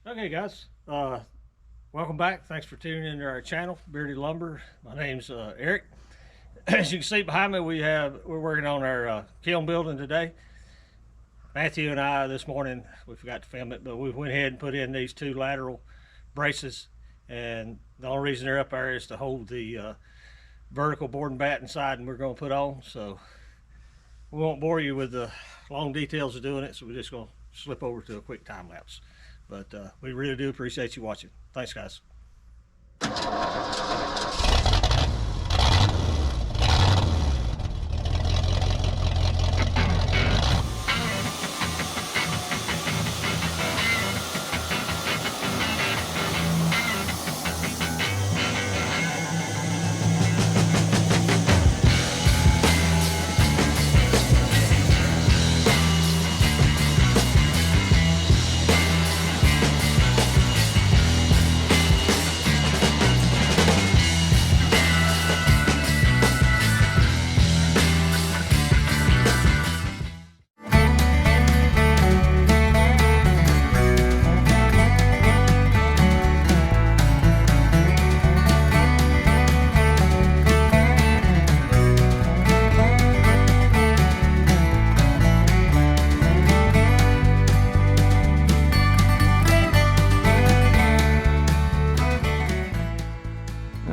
Okay, guys, welcome back. Thanks for tuning into our channel, Bearded Lumber. My name's Eric. As you can see behind me, we're working on our kiln building today. Matthew and I this morning, we forgot to film it, but we went ahead and put in these two lateral braces, and the only reason they're up there is to hold the vertical board and batten siding we're going to put on. So we won't bore you with the long details of doing it, so we're just going to slip over to a quick time lapse. But we really do appreciate you watching. Thanks, guys.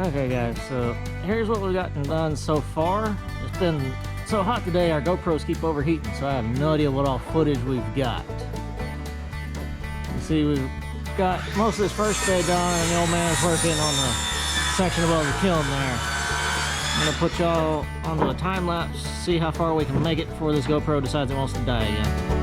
Okay guys, so here's what we've gotten done so far. It's been so hot today, our GoPros keep overheating, so I have no idea what all footage we've got. You see, we've got most of this first bed done, and the old man is working on the section above the kiln there. I'm gonna put y'all onto a time lapse, see how far we can make it before this GoPro decides it wants to die again.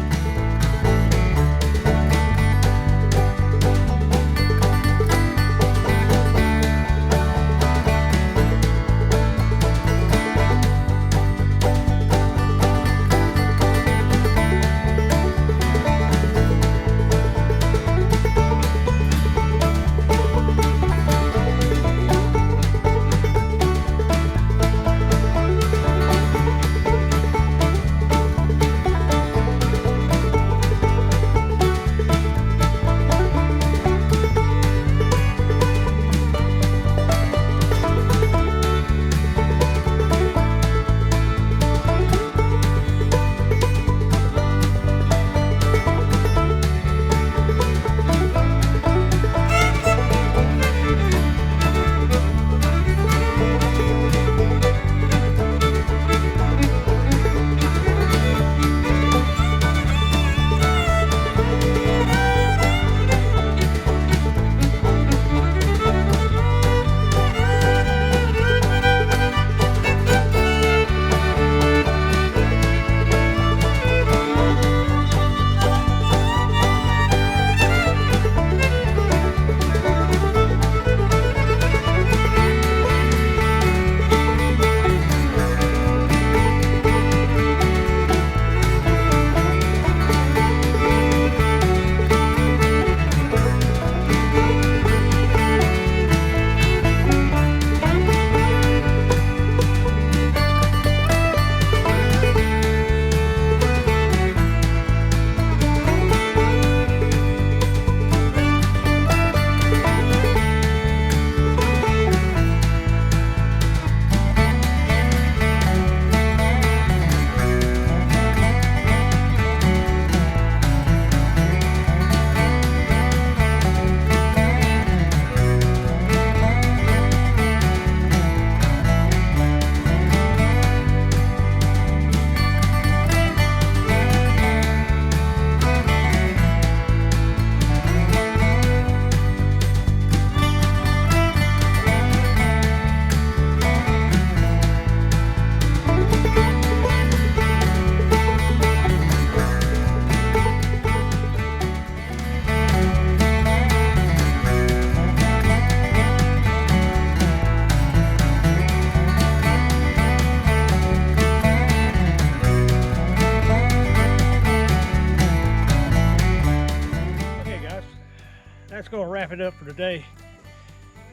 That's going to wrap it up for today.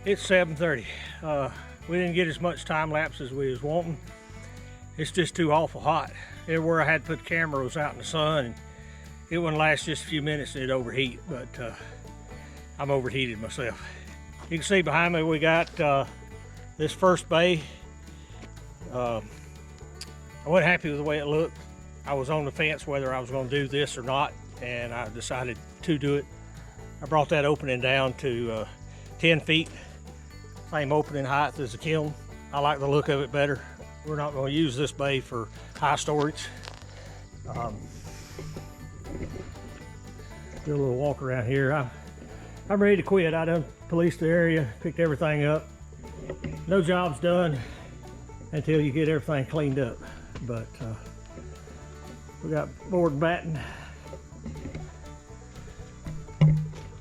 It's 7:30. We didn't get as much time lapse as we was wanting. It's just too awful hot. Everywhere I had to put the camera was out in the sun, and it wouldn't last just a few minutes and it'd overheat. But I'm overheated myself. You can see behind me we got this first bay. I wasn't happy with the way it looked. I was on the fence whether I was going to do this or not, and I decided to do it. I brought that opening down to 10 feet, same opening height as the kiln. I like the look of it better. We're not going to use this bay for high storage. Do a little walk around here. I'm ready to quit. I done policed the area, picked everything up. No job's done until you get everything cleaned up. But we got board and batting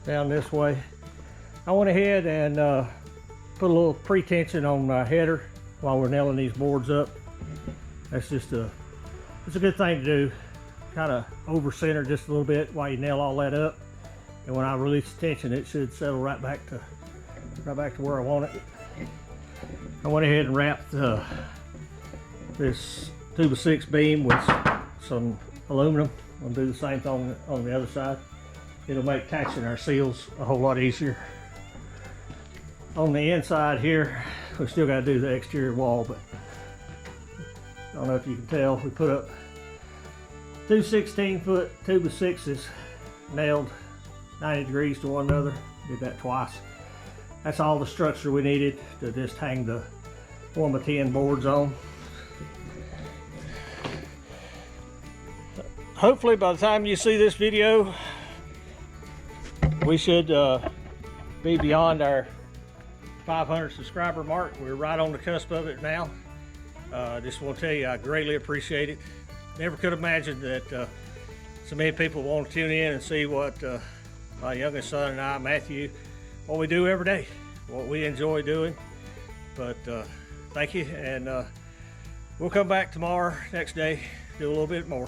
down this way. I went ahead and put a little pre-tension on my header while we're nailing these boards up. That's just it's a good thing to do. Kind of over center just a little bit while you nail all that up. And when I release the tension, it should settle right back to where I want it. I went ahead and wrapped this 2x6 beam with some aluminum. I'll do the same thing on the other side. It'll make attaching our seals a whole lot easier. On the inside here, we still got to do the exterior wall, but I don't know if you can tell, we put up two 16-foot 2x6s nailed 90 degrees to one another. Did that twice. That's all the structure we needed to just hang the 1x10 boards on. Hopefully by the time you see this video, we should be beyond our 500 subscriber mark. We're right on the cusp of it now. Just want to tell you, I greatly appreciate it. Never could imagine that so many people want to tune in and see what my youngest son and I, Matthew, what we do every day, what we enjoy doing. But thank you, and we'll come back tomorrow, next day, do a little bit more.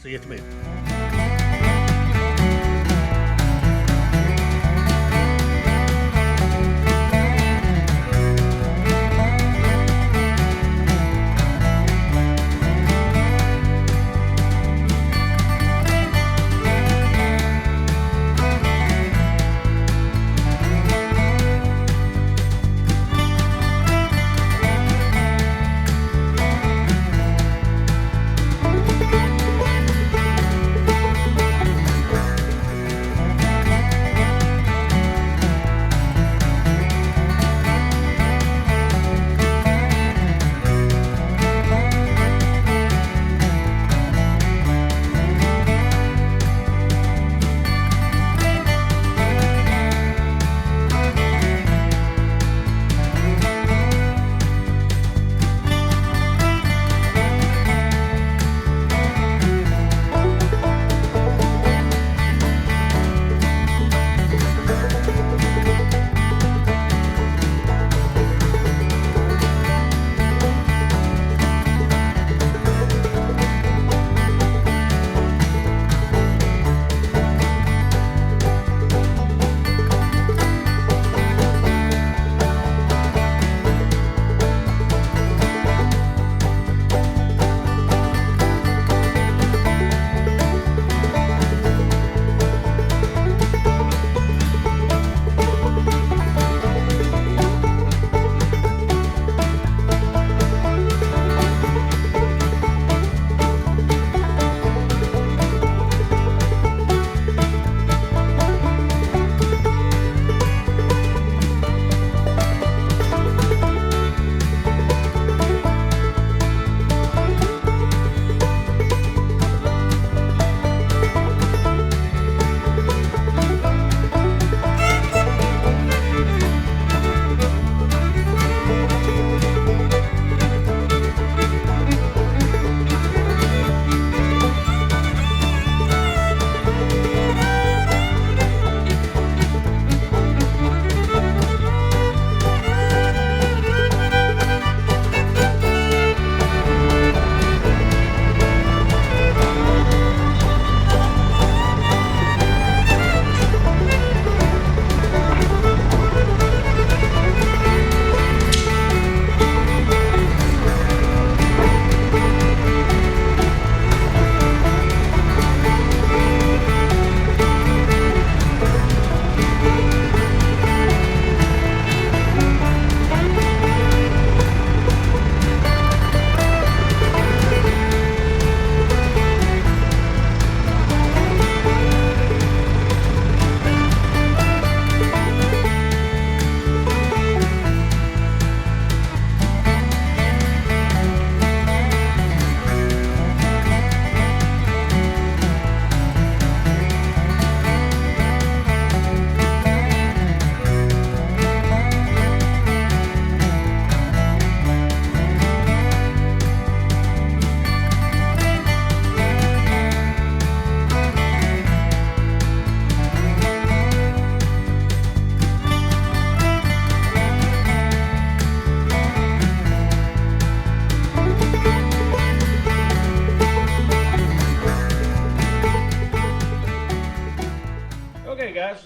See you at the mill.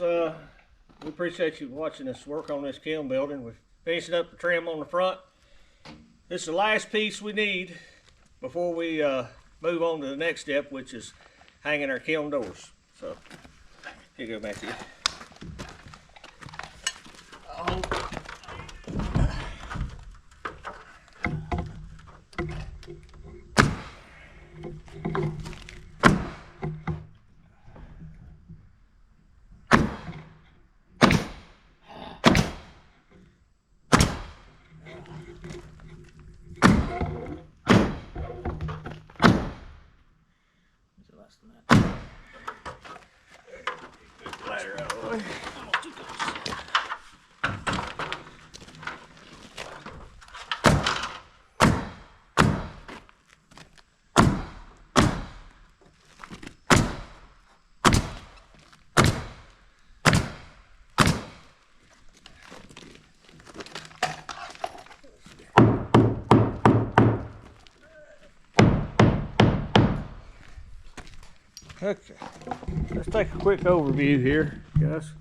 we appreciate you watching us work on this kiln building. We're finishing up the trim on the front. This is the last piece we need before we move on to the next step, which is hanging our kiln doors. So, here you go, Matthew. Oh. Okay, let's take a quick overview here, guys.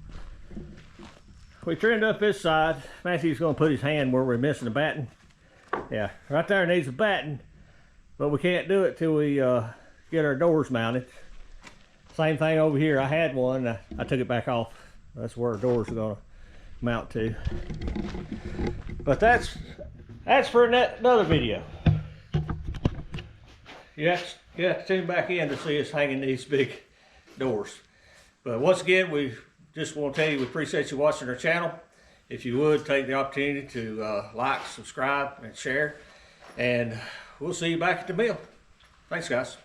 We trimmed up this side. Matthew's going to put his hand where we're missing the batten. Yeah, right there needs a batten, but we can't do it till we get our doors mounted. Same thing over here. I had one. I took it back off. That's where our doors are going to mount to. But that's for another video. You have to tune back in to see us hanging these big doors. But once again, we just want to tell you we appreciate you watching our channel. If you would, take the opportunity to like, subscribe, and share. And we'll see you back at the mill. Thanks, guys.